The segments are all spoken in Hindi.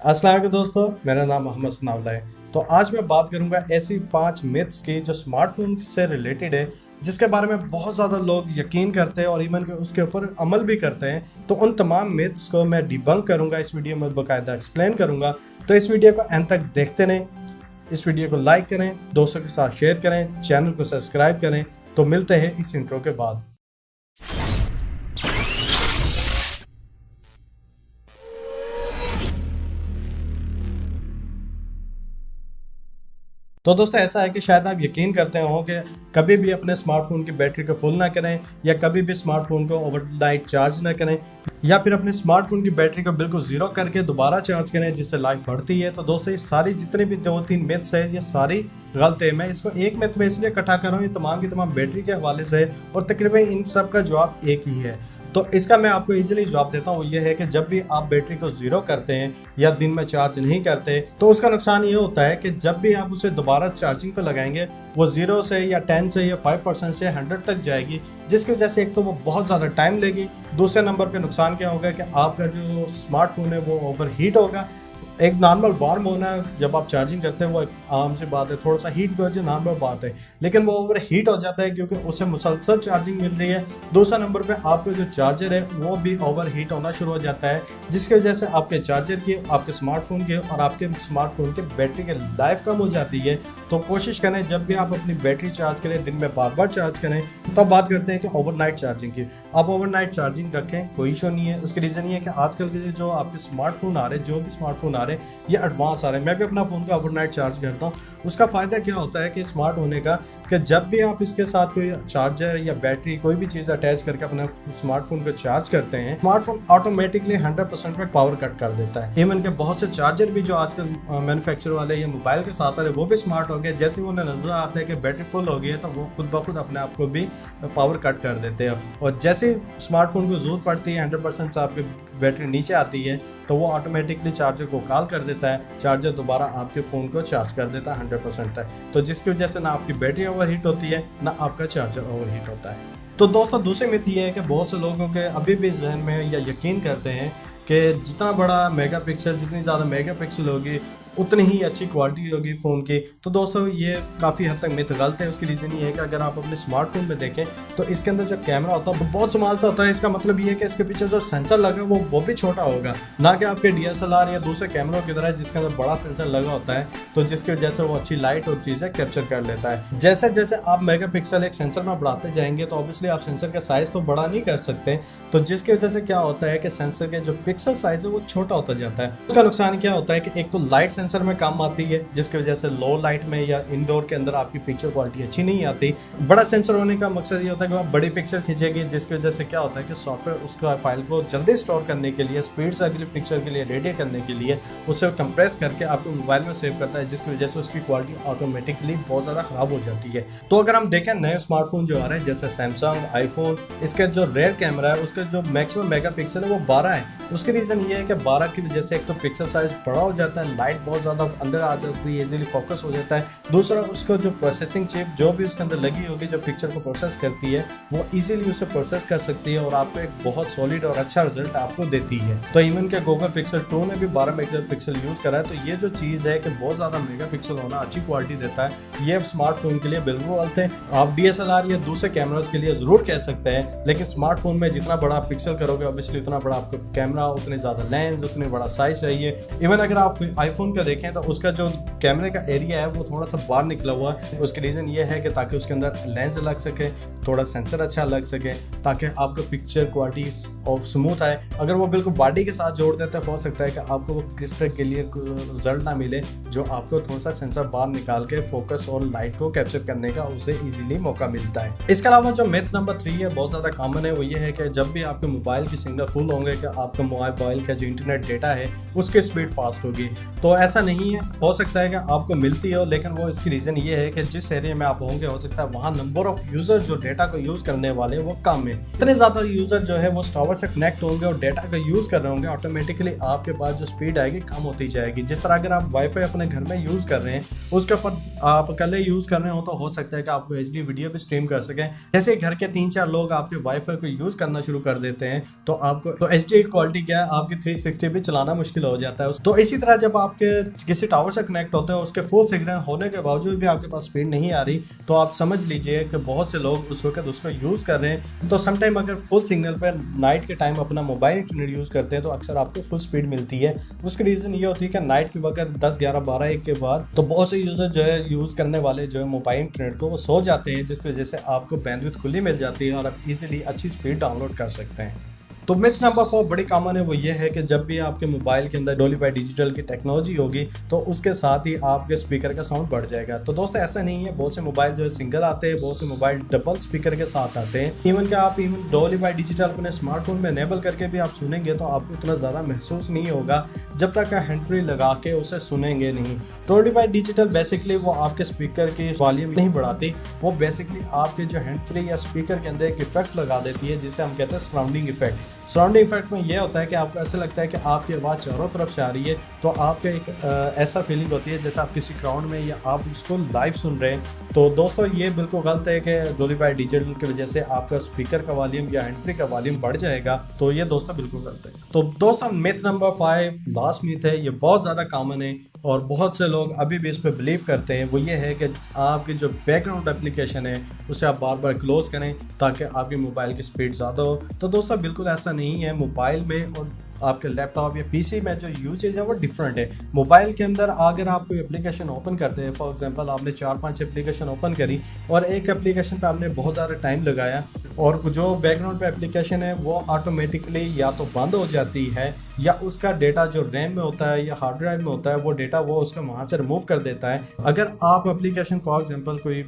अस्सलाम वालेकुम दोस्तों, मेरा नाम मोहम्मद सनाउल्लाह है। तो आज मैं बात करूंगा ऐसी 5 मिथ्स की जो स्मार्टफोन से रिलेटेड है, जिसके बारे में बहुत ज़्यादा लोग यकीन करते हैं और इवन के उसके ऊपर अमल भी करते हैं। तो उन तमाम मिथ्स को मैं डिबंक करूंगा, इस वीडियो में बाकायदा एक्सप्लेन करूंगा। तो इस वीडियो को एंड तक देखते रहें, इस वीडियो को लाइक करें, दोस्तों के साथ शेयर करें, चैनल को सब्सक्राइब करें। तो मिलते हैं इस इंट्रो के बाद। तो दोस्तों ऐसा है कि शायद आप यकीन करते हो कि कभी भी अपने स्मार्टफोन की बैटरी को फुल ना करें या कभी भी स्मार्टफोन को ओवरनाइट चार्ज ना करें या फिर अपने स्मार्टफोन की बैटरी को बिल्कुल ज़ीरो करके दोबारा चार्ज करें, जिससे लाइफ बढ़ती है। तो दोस्तों ये सारी जितनी भी 2-3 मिथ्स है, ये सारी गलत है। मैं इसको एक मिथ में इसलिए इकट्ठा कर रहा हूँ, ये तमाम की तमाम बैटरी के हवाले से है और तकरीबन इन सब का जवाब एक ही है। तो इसका मैं आपको इजीली जवाब देता हूँ, ये है कि जब भी आप बैटरी को ज़ीरो करते हैं या दिन में चार्ज नहीं करते, तो उसका नुकसान ये होता है कि जब भी आप उसे दोबारा चार्जिंग पे लगाएंगे, वो 0 से या 10 से या 5% से 100 तक जाएगी, जिसकी वजह से एक तो वो बहुत ज़्यादा टाइम लेगी। दूसरे नंबर पे नुकसान क्या होगा कि आपका जो स्मार्टफोन है वो ओवर हीट होगा। एक नॉर्मल वार्म होना जब आप चार्जिंग करते हैं वो एक आम सी बात है, थोड़ा सा हीट भी हो जाए नॉर्मल बात है, लेकिन वो ओवर हीट हो जाता है क्योंकि उसे मुसलसल चार्जिंग मिल रही है। दूसरा नंबर पे आपका जो चार्जर है वो भी ओवर हीट होना शुरू हो जाता है, जिसकी वजह से आपके चार्जर की, आपके स्मार्टफोन के और आपके स्मार्टफोन के बैटरी की लाइफ कम हो जाती है। तो कोशिश करें जब भी आप अपनी बैटरी चार्ज करें, दिन में बार बार चार्ज करें। तो अब बात करते हैं कि ओवरनाइट चार्जिंग की। आप ओवरनाइट चार्जिंग रखें, कोई इशू नहीं है। उसकी रीज़न ये है कि आजकल के जो आपके स्मार्टफोन आ रहे हैं, जो भी स्मार्टफोन आ रहे हैं, ये एडवांस आ रहे हैं। मैं भी अपना फ़ोन का ओवरनाइट चार्ज करता हूँ। उसका फ़ायदा क्या होता है कि स्मार्ट होने का, कि जब भी आप इसके साथ कोई चार्जर या बैटरी कोई भी चीज़ अटैच करके अपने स्मार्टफोन को चार्ज करते हैं, स्मार्टफोन ऑटोमेटिकली 100% पे पावर कट कर देता है। इवन के बहुत से चार्जर भी जो आजकल मैन्युफैक्चर वाले या मोबाइल के साथ आ रहे हैं वो भी स्मार्ट हो गए। जैसे ही उन्हें नजर आता है कि बैटरी फुल हो गई है, तो वो खुद ब खुद अपने आप को भी पावर कट कर देते हैं। और जैसे स्मार्टफोन को जरूरत पड़ती है 100% से आपकी बैटरी नीचे आती है, तो वो ऑटोमेटिकली चार्जर को कॉल कर देता है, चार्जर दोबारा आपके फ़ोन को चार्ज कर देता है 100% तक। तो जिसकी वजह से ना आपकी बैटरी ओवरहीट होती है, ना आपका चार्जर ओवरहीट होता है। तो दोस्तों दूसरी मिथ ये है कि बहुत से लोगों के अभी भी जहन में या यकीन करते हैं कि जितना बड़ा मेगापिक्सल, जितनी ज़्यादा मेगापिक्सल होगी उतनी ही अच्छी क्वालिटी होगी फ़ोन की। तो दोस्तों ये काफ़ी हद तक मिथ गलत है। उसकी रीज़न ये है कि अगर आप अपने स्मार्टफोन में देखें तो इसके अंदर जो कैमरा होता है वो बहुत स्मॉल सा होता है। इसका मतलब ये है कि इसके पीछे जो सेंसर लगा वो भी छोटा होगा, ना कि आपके DSLR या दूसरे कैमरों की तरह जिसके अंदर बड़ा सेंसर लगा होता है, तो जिसकी वजह से वो अच्छी लाइट और चीज़ें कैप्चर कर लेता है। जैसे जैसे आप मेगापिक्सल एक सेंसर में बढ़ाते जाएंगे तो ऑब्वियसली आप सेंसर का साइज़ तो बड़ा नहीं कर सकते, तो जिसकी वजह से क्या होता है कि सेंसर के जो पिक्सल साइज़ है वो छोटा होता जाता है। उसका नुकसान क्या होता है कि एक तो लाइट सेंसर में काम आती है, जिसकी वजह से लो लाइट में या इंडोर के अंदर आपकी पिक्चर क्वालिटी अच्छी नहीं आती। बड़ा सेंसर होने का मकसद ये होता है कि आप बड़ी पिक्चर खींचेगी, जिसकी वजह से क्या होता है कि सॉफ्टवेयर उसका फाइल को जल्दी स्टोर करने के लिए, स्पीड से अगली पिक्चर के लिए रेडी करने के लिए उसे कंप्रेस करके आपको मोबाइल में सेव करता है, जिसकी वजह से उसकी क्वालिटी ऑटोमेटिकली बहुत ज़्यादा ख़राब हो जाती है। तो अगर हम देखें नए स्मार्टफोन जो आ रहे हैं जैसे सैमसंग, आईफोन, इसका जो रेयर कैमरा है उसका जो मैक्सिमम मेगापिक्सल है वो 12 है। उसकी रीज़न ये है कि 12 की वजह से एक तो पिक्सल साइज बड़ा हो जाता है, लाइट बहुत ज़्यादा अंदर आ जाती है, इजीली फोकस हो जाता है। दूसरा उसको जो प्रोसेसिंग चिप जो भी उसके अंदर लगी होगी जो पिक्चर को प्रोसेस करती है, वो इजीली उसे प्रोसेस कर सकती है और आपको एक बहुत सॉलिड और अच्छा रिजल्ट आपको देती है। तो इवन के गूगल पिक्सल 2 ने भी 12 मेगापिक्सल यूज़ करा है। तो ये जो चीज़ है कि बहुत ज़्यादा मेगापिक्सल होना अच्छी क्वालिटी देता है, ये स्मार्टफोन के लिए बिल्कुल गलत है। आप DSLR या दूसरे कैमराज के लिए ज़रूर कह सकते हैं, लेकिन स्मार्टफोन में जितना बड़ा पिक्सल करोगे ऑब्वियसली उतना बड़ा आपको कैमरा, उतने ज़्यादा लेंस, उतने बड़ा साइज चाहिए। इवन अगर आप आईफोन का देखें तो उसका जो कैमरे का एरिया है वो थोड़ा सा बाहर निकला हुआ है। उसकी रीज़न ये है कि ताकि उसके अंदर लेंस लग सके, थोड़ा सेंसर अच्छा लग सके, ताकि आपको पिक्चर क्वालिटी और स्मूथ आए। अगर वो बिल्कुल बॉडी के साथ जोड़ देते हैं, हो सकता है कि आपको वो क्रिस्टल के लिए रिजल्ट ना मिले, जो आपको थोड़ा सा सेंसर बाहर निकाल के फोकस और लाइट को कैप्चर करने का उसे इजीली मौका मिलता है। इसके अलावा जो मिथ नंबर 3 है, बहुत ज़्यादा कॉमन है, वो ये है कि जब भी आपके मोबाइल की सिग्नल फुल होंगे कि आपका मोबाइल का जो इंटरनेट डेटा है उसकी स्पीड फास्ट होगी। तो ऐसा ऐसा नहीं है, हो सकता है कि आपको मिलती हो, लेकिन वो इसकी रीज़न ये है कि जिस एरिया में आप होंगे हो सकता है वहाँ नंबर ऑफ यूज़र जो डेटा को यूज़ करने वाले वो कम है। इतने ज़्यादा यूज़र जो है वो टावर से कनेक्ट होंगे और डेटा का यूज़ कर रहे होंगे, ऑटोमेटिकली आपके पास जो स्पीड आएगी कम होती जाएगी। जिस तरह अगर आप वाईफाई अपने घर में यूज़ कर रहे हैं, उसके ऊपर आप अकेले यूज़ कर रहे हो तो हो सकता है कि आपको HD वीडियो भी स्ट्रीम कर सकें। जैसे घर के 3-4 लोग आपके वाईफाई को यूज़ करना शुरू कर देते हैं तो आपको तो HD क्वालिटी क्या है, आपकी 360 भी चलाना मुश्किल हो जाता है। तो इसी तरह जब आपके किसी टावर से कनेक्ट होते हैं, उसके फुल सिग्नल होने के बावजूद भी आपके पास स्पीड नहीं आ रही, तो आप समझ लीजिए कि बहुत से लोग उस वक्त उसको यूज़ कर रहे हैं। तो समटाइम अगर फुल सिग्नल पर नाइट के टाइम अपना मोबाइल इंटरनेट यूज़ करते हैं तो अक्सर आपको फुल स्पीड मिलती है। उसकी रीज़न ये होती है कि नाइट के वक्त 10, 11, 12, 1 के बाद तो बहुत से यूज़र जो है यूज़ करने वाले जो है मोबाइल इंटरनेट को वो सो जाते हैं, जिसकी वजह से आपको बैंडविड्थ खुली मिल जाती है और आप इजीली अच्छी स्पीड डाउनलोड कर सकते हैं। तो मिथ नंबर 4 बड़ी कॉमन है, वो ये है कि जब भी आपके मोबाइल के अंदर डॉल्बी डिजिटल की टेक्नोलॉजी होगी तो उसके साथ ही आपके स्पीकर का साउंड बढ़ जाएगा। तो दोस्तों ऐसा नहीं है, बहुत से मोबाइल जो है सिंगल आते हैं, बहुत से मोबाइल डबल स्पीकर के साथ आते हैं। इवन कि आप डॉल्बी डिजिटल अपने स्मार्टफोन में इनेबल करके भी आप सुनेंगे तो आपको इतना ज़्यादा महसूस नहीं होगा जब तक हैंड फ्री लगा के उसे सुनेंगे नहीं। डॉल्बी डिजिटल बेसिकली वो आपके स्पीकर की वॉल्यूम नहीं बढ़ाती, वो बेसिकली आपके जो हैंड फ्री या स्पीकर के अंदर एक इफेक्ट लगा देती है जिसे हम कहते हैं सराउंडिंग इफेक्ट। सराउंडिंग इफेक्ट में यह होता है कि आपको ऐसा लगता है कि आपकी आवाज़ चारों तरफ से आ रही है, तो आपको एक ऐसा फीलिंग होती है जैसे आप किसी क्राउड में या आप उसको लाइव सुन रहे हैं। तो दोस्तों ये बिल्कुल गलत है कि डॉल्बी डिजिटल की वजह से आपका स्पीकर का वॉल्यूम या हैंड फ्री का वॉल्यूम बढ़ जाएगा, तो ये दोस्तों बिल्कुल गलत है। तो दोस्तों मिथ नंबर 5 लास्ट मिथ है, ये बहुत ज़्यादा कॉमन है और बहुत से लोग अभी भी इस पर बिलीव करते हैं। वो ये है कि आपकी जो बैकग्राउंड एप्लीकेशन है उसे आप बार बार क्लोज करें ताकि आपके मोबाइल की स्पीड ज़्यादा हो। तो दोस्तों बिल्कुल ऐसा नहीं है। मोबाइल में और आपके लैपटॉप या पीसी में जो यूजेज है वो डिफरेंट है। मोबाइल के अंदर अगर आप कोई एप्लीकेशन ओपन करते हैं, फॉर एग्जांपल आपने 4-5 एप्लीकेशन ओपन करी और एक एप्लीकेशन पे आपने बहुत ज़्यादा टाइम लगाया और जो बैकग्राउंड पे एप्लीकेशन है वो ऑटोमेटिकली या तो बंद हो जाती है या उसका डेटा जो रैम में होता है या हार्ड ड्राइव में होता है वो डेटा वो उसका वहाँ से रिमूव कर देता है। अगर आप एप्लीकेशन फॉर एग्जांपल कोई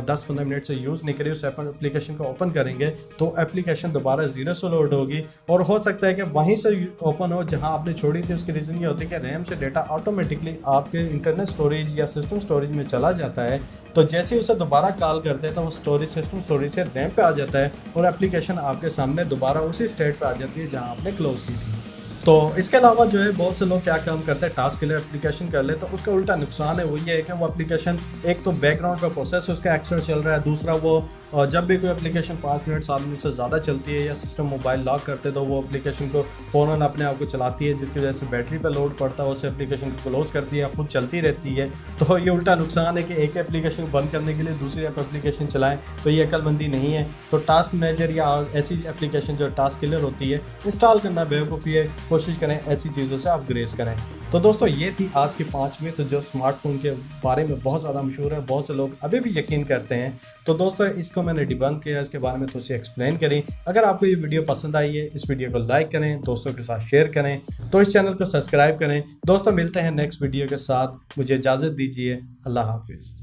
10-15 मिनट से यूज़ नहीं करी, उस एप्लीकेशन को ओपन करेंगे तो एप्लीकेशन दोबारा ज़ीरो से लोड होगी और हो सकता है कि वहीं से ओपन हो जहां आपने छोड़ी थी। उसकी रीज़न ये होती है कि रैम से डेटा ऑटोमेटिकली आपके इंटरनेट स्टोरेज या सिस्टम स्टोरेज में चला जाता है, तो जैसे ही उसे दोबारा कॉल करते हैं तो वो स्टोरेज सिस्टम स्टोरेज से रैम पे आ जाता है और एप्लीकेशन आपके सामने दोबारा उसी स्टेट पे आ जाती है जहां आपने क्लोज की थी। तो इसके अलावा जो है बहुत से लोग क्या काम करते हैं, टास्क के लिए एप्लीकेशन कर ले तो उसका उल्टा नुकसान है। वो ये है कि वो एप्लीकेशन एक तो बैकग्राउंड का प्रोसेस उसका एक्स्ट्रा चल रहा है, दूसरा वो जब भी कोई एप्लीकेशन 5 मिनट 7 मिनट से ज़्यादा चलती है या सिस्टम मोबाइल लॉक करते तो वो एप्लीकेशन को फ़ौरन अपने आप को चलाती है, जिसकी वजह से बैटरी पर लोड पड़ता है, उस एप्लीकेशन को क्लोज करती है, खुद चलती रहती है। तो ये उल्टा नुकसान है कि एक एप्लीकेशन को बंद करने के लिए दूसरी एप्लीकेशन चलाएं, तो ये अक्लमंदी नहीं है। तो टास्क मैनेजर या ऐसी एप्लीकेशन जो टास्क किलर होती है इंस्टॉल करना बेवकूफ़ी है, कोशिश करें ऐसी चीज़ों से आप ग्रेस करें। तो दोस्तों ये थी आज की 5 मिथ जो स्मार्टफोन के बारे में बहुत ज़्यादा मशहूर है, बहुत से लोग अभी भी यकीन करते हैं। तो दोस्तों इसको मैंने डिबंक किया, इसके बारे में तो उसे एक्सप्लेन करें। अगर आपको ये वीडियो पसंद आई है, इस वीडियो को लाइक करें, दोस्तों के साथ शेयर करें, तो इस चैनल को सब्सक्राइब करें। दोस्तों मिलते हैं नेक्स्ट वीडियो के साथ, मुझे इजाज़त दीजिए, अल्लाह हाफिज़।